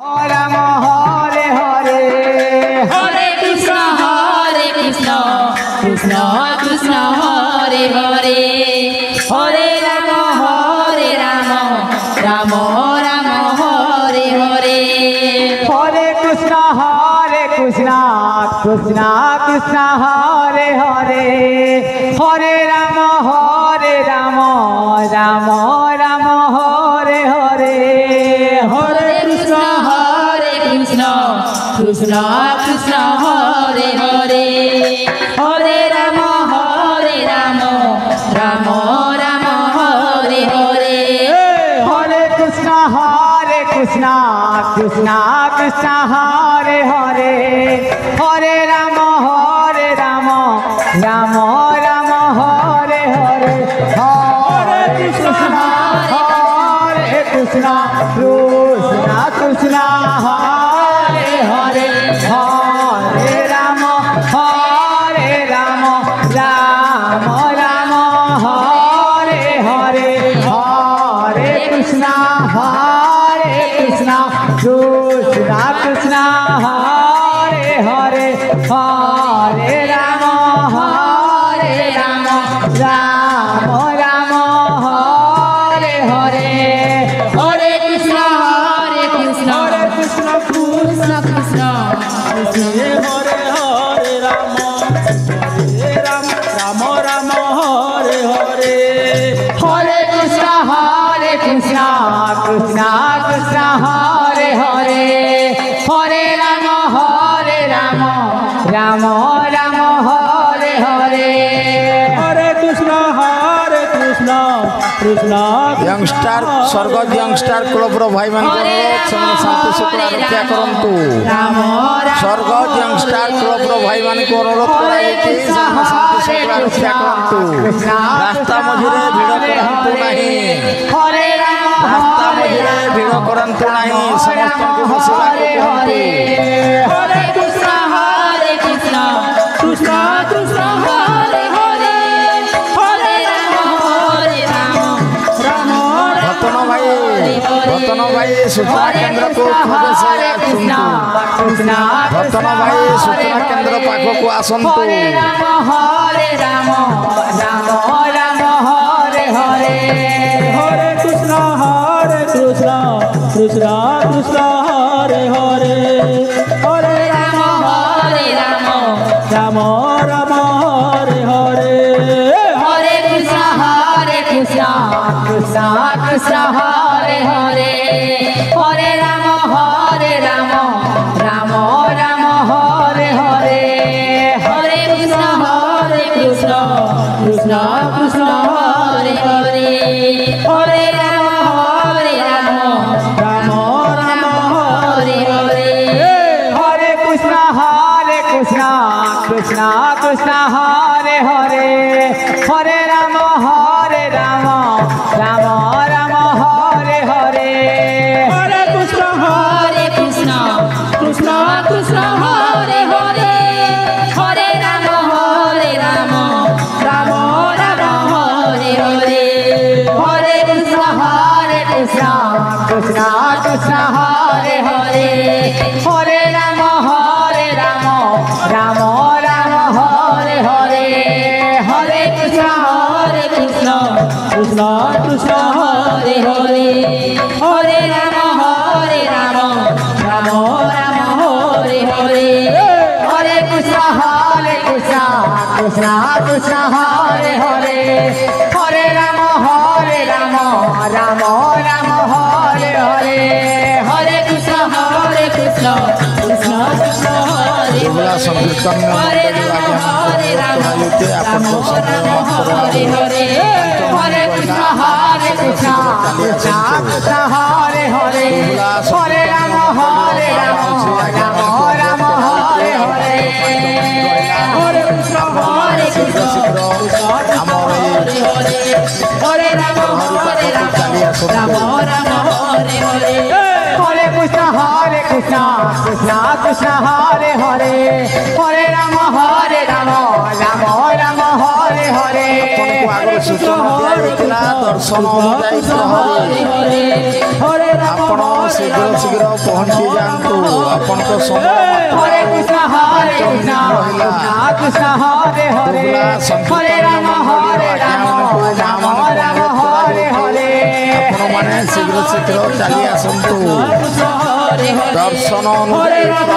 Ram Hare Hare Hare Krishna Krishna Krishna Hare Hare Hare Ram Ram Ram Hare Hare Hare Krishna Krishna Krishna Hare Hare Hare Ram Ram Ram Hare Hare Hare Krishna Krishna Krishna Hare Hare Hare Ram Ram Ram Hare Hare Hare Krishna Krishna Krishna Hare Hare Hare Ram Ram Ram Hare Hare Hare Krishna Krishna Krishna Hare Hare Hare Ram Ram Ram Hare Hare Hare Krishna Krishna Krishna Hare Hare Hare Ram Ram Ram Hare Hare Hare Krishna Krishna Krishna Krishna Krishna Hare Hare Ram Ram Ram Hare Hare Hare Krishna Krishna Krishna Hare Hare Hare Ram Ram Ram Hare Hare Hare Krishna Krishna youngster स्वर्ग youngster club भाई मान शांति शुक्ला रक्षा करंतु स्वर्ग यंगस्टर क्लब भाई मान को अनुरोध कराई शांति शुक्ला रक्षा करंतु रास्ता मझिरे भिड़ करंतु नहीं हरे राम रास्ता मझिरे भिड़ करंतु नहीं समस्त को बसवा कहंतु हरे कृष्ण कृष्ण कृष्ण हरे हरे हरे राम रतन भाई सूचना केंद्र को रतन भाई सूचना केंद्र पाख को आसंतु हरे राम राम हरे हरे हरे कृष्ण कृष्ण हरे हरे हरे राम राम हरे हरे हरे कृष्ण कृष्ण हरे हरे हरे राम राम हरे हरे हरे कृष्ण कृष्ण हरे हरे हरे राम राम हरे हरे हरे कृष्ण कृष्ण हरे हरे हरे राम राम हरे हरे हरे कृष्ण कृष्ण कृष्ण हरे हरे हरे राम राम हरे हरे हरे कृष्ण कृष्ण हरे हरे हरे राम राम हरे हरे हरे कृष्ण कृष्ण हरे हरे हरे राम राम हरे हरे हरे कृष्ण कृष्ण हरे हरे हरे राम राम हरे हरे हरे कृष्ण कृष्ण हरे दुबला संकीर्तन में हरे राम राम हरे हरे हरे कृष्ण कृष्ण हरे हरे हरे राम राम हरे हरे हरे कृष्ण हरे राम राम हरे हरे हरे कृष्ण কৃষ্ণ কৃষ্ণ কৃষ্ণ হরে হরে হরে রাম রাম রাম হরে হরে ଆପଣଙ୍କୁ ଆଗରୁ ସୂଚନା ଦିଆଯାଇଥିଲା ଦର୍ଶନ ଅନୁଯାୟୀ ହରେ ହରେ হরে রাম ଆପଣ ଶୀଘ୍ର ଶୀଘ୍ର ପହଞ୍ଚି ଯାଆନ୍ତୁ ଆପଣଙ୍କ ସମୟ হরে কৃষ্ণ কৃষ্ণ কৃষ্ণ হরে হরে হরে রাম রাম রাম হরে হরে ଆପଣମାନେ ଶୀଘ୍ର ଶୀଘ୍ର ଚାଲି ଆସନ୍ତୁ ହରେ ହରେ ଦର୍ଶନ হরে ଅନୁଯାୟୀ রাম